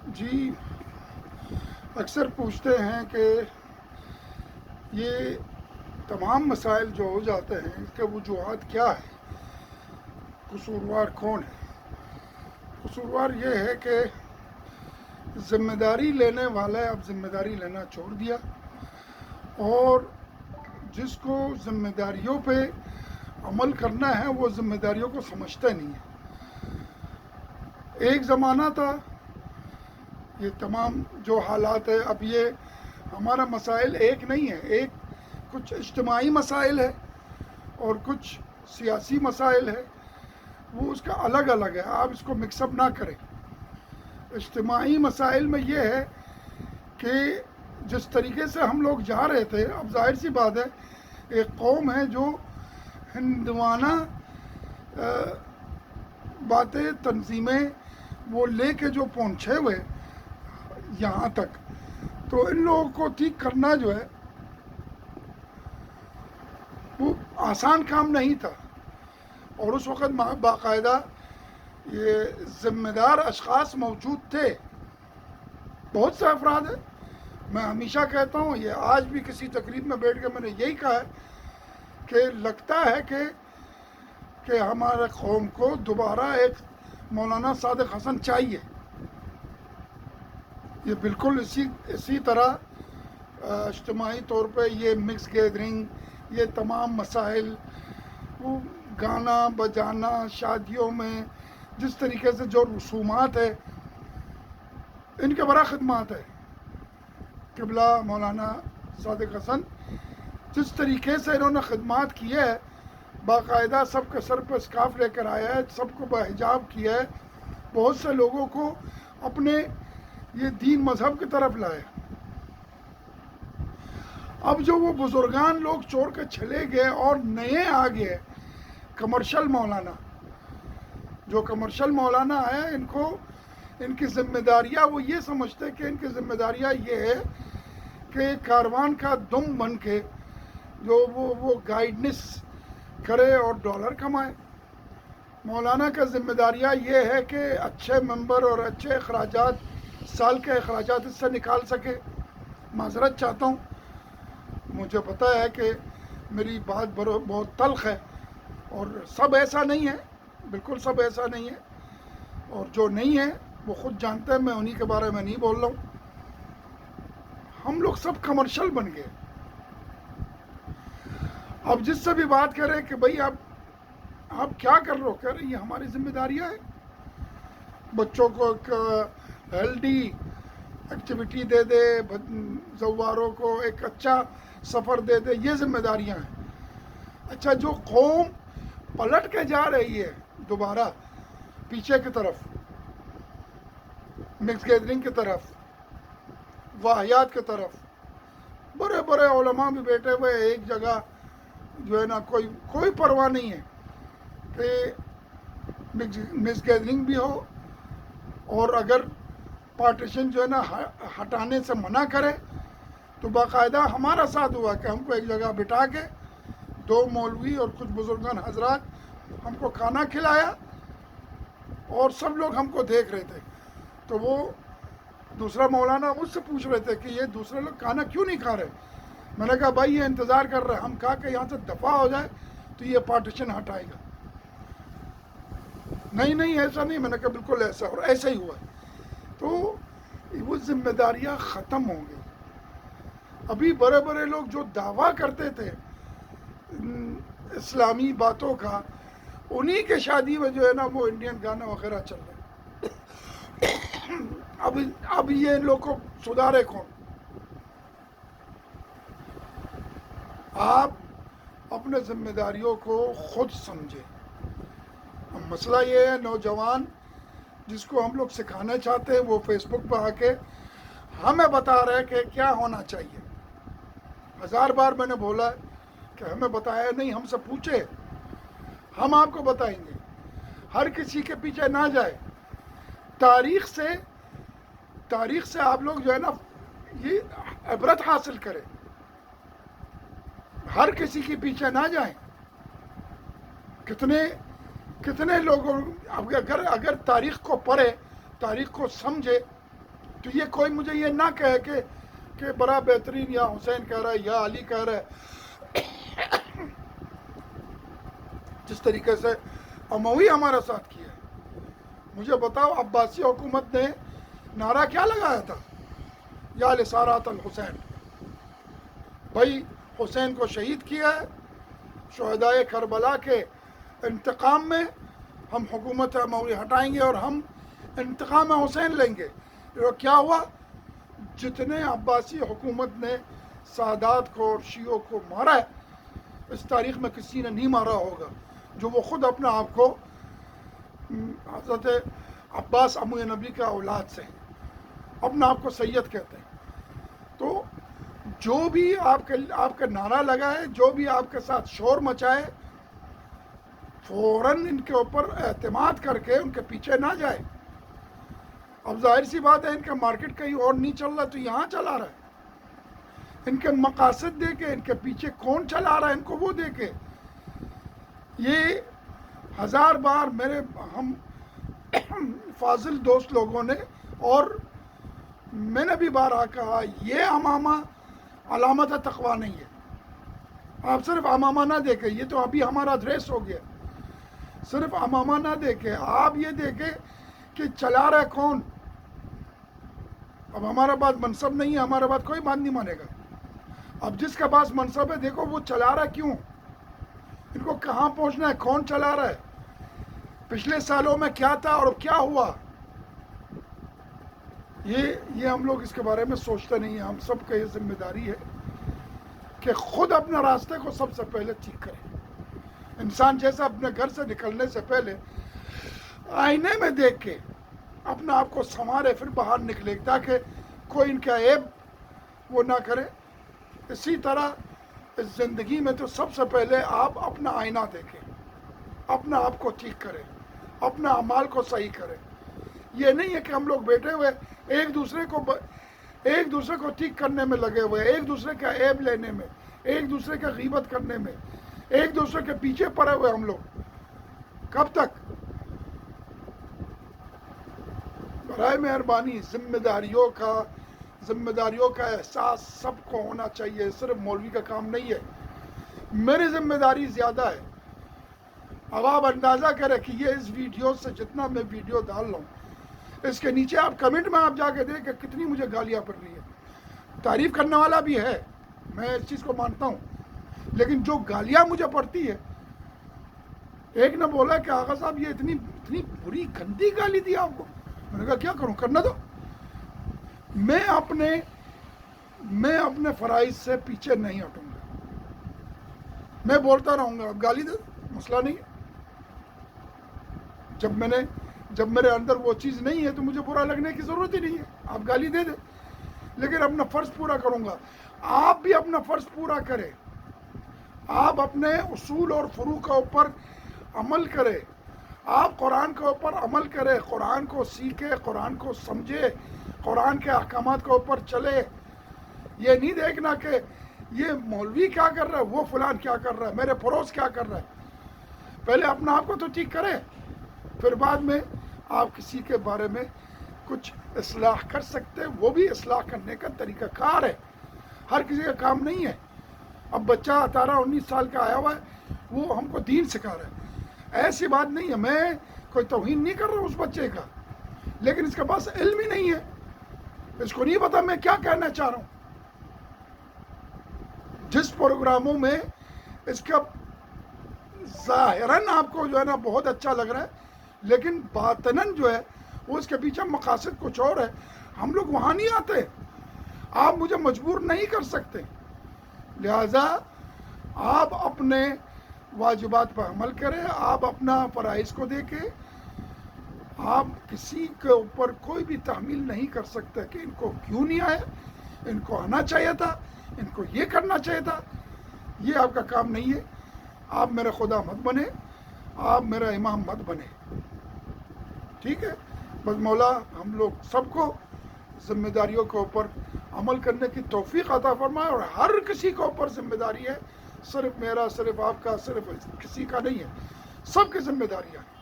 جی، اکثر پوچھتے ہیں کہ یہ تمام مسائل جو ہو جاتے ہیں اس کے وجوہات کیا ہے، قصوروار کون ہے؟ قصوروار یہ ہے کہ ذمہ داری لینے والے اب ذمہ داری لینا چھوڑ دیا، اور جس کو ذمہ داریوں پہ عمل کرنا ہے وہ ذمہ داریوں کو سمجھتے نہیں ہے۔ ایک زمانہ تھا، یہ تمام جو حالات ہے، اب یہ ہمارا مسائل ایک نہیں ہے، ایک کچھ اجتماعی مسائل ہے اور کچھ سیاسی مسائل ہے، وہ اس کا الگ الگ ہے، آپ اس کو مکس اپ نہ کریں۔ اجتماعی مسائل میں یہ ہے کہ جس طریقے سے ہم لوگ جا رہے تھے، اب ظاہر سی بات ہے ایک قوم ہے جو ہندوانہ باتیں تنظیمیں وہ لے کے جو پہنچے ہوئے یہاں تک، تو ان لوگوں کو ٹھیک کرنا جو ہے وہ آسان کام نہیں تھا، اور اس وقت باقاعدہ یہ ذمہ دار اشخاص موجود تھے، بہت سے افراد ہیں۔ میں ہمیشہ کہتا ہوں، یہ آج بھی کسی تقریب میں بیٹھ کے میں نے یہی کہا ہے کہ لگتا ہے کہ ہمارے قوم کو دوبارہ ایک مولانا صادق حسن چاہیے۔ یہ بالکل اسی طرح اجتماعی طور پہ یہ مکس گیدرنگ، یہ تمام مسائل، وہ گانا بجانا شادیوں میں جس طریقے سے جو رسومات ہے، ان کے بڑا خدمات ہے۔ قبلہ مولانا صادق حسن جس طریقے سے انہوں نے خدمات کی ہے، باقاعدہ سب کے سر پہ اسکارف لے کر آیا ہے، سب کو باحجاب کیا ہے، بہت سے لوگوں کو اپنے یہ دین مذہب کی طرف لائے۔ اب جو وہ بزرگان لوگ چھوڑ کے چلے گئے اور نئے آ گئے کمرشل مولانا، جو کمرشل مولانا آیا، ان کی ذمہ داریاں وہ یہ سمجھتے کہ ان کی ذمہ داریاں یہ ہے کہ کاروان کا دم بن کے جو وہ گائیڈنس کرے اور ڈالر کمائے۔ مولانا کا ذمہ داریاں یہ ہے کہ اچھے ممبر اور اچھے اخراجات، سال کے اخراجات اس سے نکال سکے۔ معذرت چاہتا ہوں، مجھے پتہ ہے کہ میری بات بہت تلخ ہے، اور سب ایسا نہیں ہے، بالکل سب ایسا نہیں ہے، اور جو نہیں ہے وہ خود جانتے ہیں، میں انہی کے بارے میں نہیں بول رہا ہوں۔ ہم لوگ سب کمرشل بن گئے۔ اب جس سے بھی بات کریں کہ بھائی آپ کیا کر رہے ہو، کہہ رہے یہ ہماری ذمہ داریاں ہیں، بچوں کو ایک ہیلدی ایکٹیویٹی دے دے، زواروں کو ایک اچھا سفر دے دے، یہ ذمہ داریاں ہیں۔ اچھا، جو قوم پلٹ کے جا رہی ہے دوبارہ پیچھے کی طرف، مکس گیدرنگ کی طرف، واحیات کی طرف، بڑے بڑے علماء بھی بیٹھے ہوئے ایک جگہ، جو ہے نا کوئی پرواہ نہیں ہے کہ مکس گیدرنگ بھی ہو، اور اگر پارٹیشن جو ہے نا ہٹانے سے منع کرے تو باقاعدہ ہمارا ساتھ ہوا کہ ہم کو ایک جگہ بٹھا کے 2 مولوی اور کچھ بزرگان حضرات ہم کو کھانا کھلایا، اور سب لوگ ہم کو دیکھ رہے تھے۔ تو وہ دوسرا مولانا مجھ سے پوچھ رہے تھے کہ یہ دوسرے لوگ کھانا کیوں نہیں کھا رہے؟ میں نے کہا بھائی یہ انتظار کر رہے ہیں، ہم کہا کہ یہاں سے دفع ہو جائے تو یہ پارٹیشن ہٹائے گا۔ نہیں ایسا نہیں، میں نے کہا بالکل ایسا، اور ایسا ہی ہوا۔ تو وہ ذمہ داریاں ختم ہوں گی۔ ابھی بڑے بڑے لوگ جو دعویٰ کرتے تھے اسلامی باتوں کا، انہی کے شادی میں جو ہے نا وہ انڈین گانا وغیرہ چل رہے ہیں۔ اب یہ لوگ کو سدھارے کون؟ آپ اپنے ذمہ داریوں کو خود سمجھیں۔ اب مسئلہ یہ ہے، نوجوان جس کو ہم لوگ سکھانا چاہتے ہیں وہ فیس بک پہ آ کے ہمیں بتا رہے کہ کیا ہونا چاہیے۔ 1000 بار میں نے بولا ہے کہ ہمیں بتایا نہیں، ہم سے پوچھے، ہم آپ کو بتائیں گے۔ ہر کسی کے پیچھے نہ جائے، تاریخ سے آپ لوگ جو ہے نا یہ عبرت حاصل کریں، ہر کسی کے پیچھے نہ جائیں۔ کتنے لوگوں اگر تاریخ کو پڑھے، تاریخ کو سمجھے، تو یہ کوئی مجھے یہ نہ کہے کہ بڑا بہترین یا حسین کہہ رہا ہے یا علی کہہ رہا ہے. جس طریقے سے اموی ہمارے ساتھ کیا ہے. مجھے بتاؤ عباسی حکومت نے نعرہ کیا لگایا تھا؟ یا لسارات الحسین. بھائی حسین کو شہید کیا ہے، شہدائے کربلا کے انتقام میں ہم حکومت اموی ہٹائیں گے اور ہم انتقام حسین لیں گے. اور کیا ہوا؟ جتنے عباسی حکومت نے سادات کو اور شیعوں کو مارا ہے، اس تاریخ میں کسی نے نہیں مارا ہوگا جو وہ خود اپنے آپ کو حضرت عباس عمو نبی کا اولاد سے اپنا آپ کو سید کہتے ہیں. تو جو بھی آپ کا نعرہ لگائے، جو بھی آپ کے ساتھ شور مچائے، فوراً ان کے اوپر اعتماد کر کے ان کے پیچھے نہ جائے. اب ظاہر سی بات ہے ان کا مارکیٹ کہیں اور نہیں چل رہا تو یہاں چلا رہا ہے. ان کے مقاصد دیکھے، ان کے پیچھے کون چلا رہا ہے ان کو وہ دیکھے. یہ 1000 بار میرے ہم فاضل دوست لوگوں نے اور میں نے بھی بارہا کہا، یہ امامہ علامت تقویٰ نہیں ہے. آپ صرف امامہ نہ دیکھیں، یہ تو ابھی ہمارا ڈریس ہو گیا. صرف امامہ نہ دیکھیں، آپ یہ دیکھیں کہ چلا رہا ہے کون. اب ہمارا پاس منصب نہیں ہے، ہمارا بات کوئی بات نہیں مانے گا. اب جس کا پاس منصب ہے دیکھو وہ چلا رہا ہے کیوں، ان کو کہاں پہنچنا ہے، کون چلا رہا ہے، پچھلے سالوں میں کیا تھا اور کیا ہوا. یہ ہم لوگ اس کے بارے میں سوچتے نہیں ہیں. ہم سب کا یہ ذمہ داری ہے کہ خود اپنے راستے کو سب سے پہلے ٹھیک کریں. انسان جیسا اپنے گھر سے نکلنے سے پہلے آئینے میں دیکھ کے اپنا آپ کو سنوارے پھر باہر نکلے تاکہ کوئی ان کا عیب وہ نہ کرے. اسی طرح اس زندگی میں تو سب سے پہلے آپ اپنا آئینہ دیکھیں، اپنا آپ کو ٹھیک کریں، اپنا اعمال کو صحیح کریں. یہ نہیں ہے کہ ہم لوگ بیٹھے ہوئے ایک دوسرے کو ٹھیک کرنے میں لگے ہوئے، ایک دوسرے کا عیب لینے میں، ایک دوسرے کا غیبت کرنے میں، ایک دوسرے کے پیچھے پڑے ہوئے ہم لوگ. کب تک؟ برائے مہربانی ذمہ داریوں کا احساس سب کو ہونا چاہیے. صرف مولوی کا کام نہیں ہے. میری ذمہ داری زیادہ ہے. اب آپ اندازہ کریں کہ یہ اس ویڈیو سے جتنا میں ویڈیو ڈال رہا ہوں، اس کے نیچے آپ کمنٹ میں آپ جا کے دیکھیں کتنی مجھے گالیاں پڑ رہی ہیں. تعریف کرنے والا بھی ہے، میں اس چیز کو مانتا ہوں، لیکن جو گالیاں مجھے پڑتی ہے، ایک نے بولا کہ آغا صاحب یہ اتنی بری گندی گالی دی آپ کو. میں نے کہا کیا کروں، کرنا دو. میں اپنے فرائض سے پیچھے نہیں ہٹوں گا. میں بولتا رہوں گا، اب گالی دے مسئلہ نہیں ہے. جب میرے اندر وہ چیز نہیں ہے تو مجھے برا لگنے کی ضرورت ہی نہیں ہے. آپ گالی دے دیں، لیکن اپنا فرض پورا کروں گا. آپ بھی اپنا فرض پورا کریں. آپ اپنے اصول اور فروع کے اوپر عمل کریں. آپ قرآن کے اوپر عمل کریں، قرآن کو سیکھیں، قرآن کو سمجھے، قرآن کے احکامات کے اوپر چلے. یہ نہیں دیکھنا کہ یہ مولوی کیا کر رہا ہے، وہ فلان کیا کر رہا ہے، میرے پڑوس کیا کر رہا ہے. پہلے اپنا آپ کو تو ٹھیک کریں، پھر بعد میں آپ کسی کے بارے میں کچھ اصلاح کر سکتے. وہ بھی اصلاح کرنے کا طریقہ کار ہے، ہر کسی کا کام نہیں ہے. اب بچہ 18-19 سال کا آیا ہوا ہے، وہ ہم کو دین سکھا رہا ہے. ایسی بات نہیں ہے، میں کوئی توہین نہیں کر رہا ہوں اس بچے کا، لیکن اس کے پاس علم ہی نہیں ہے. اس کو نہیں پتا میں کیا کہنا چاہ رہا ہوں. جس پروگراموں میں اس کا ظاہراً آپ کو جو ہے نا بہت اچھا لگ رہا ہے، لیکن باطناً جو ہے وہ اس کے پیچھے مقاصد کچھ اور ہے. ہم لوگ وہاں نہیں آتے. آپ مجھے مجبور نہیں کر سکتے. لہذا آپ اپنے واجبات پر عمل کریں، آپ اپنا فرائض کو دیکھیں. آپ کسی کے اوپر کوئی بھی تحمیل نہیں کر سکتے کہ ان کو کیوں نہیں آیا، ان کو آنا چاہیے تھا، ان کو یہ کرنا چاہیے تھا. یہ آپ کا کام نہیں ہے. آپ میرے خدا مت بنے، آپ میرا امام مت بنے. ٹھیک ہے؟ بس مولا ہم لوگ سب کو ذمہ داریوں کے اوپر عمل کرنے کی توفیق عطا فرمائے. اور ہر کسی کے اوپر ذمہ داری ہے، صرف میرا، صرف آپ کا، صرف کسی کا نہیں ہے. سب کی ذمہ داریاں ہیں.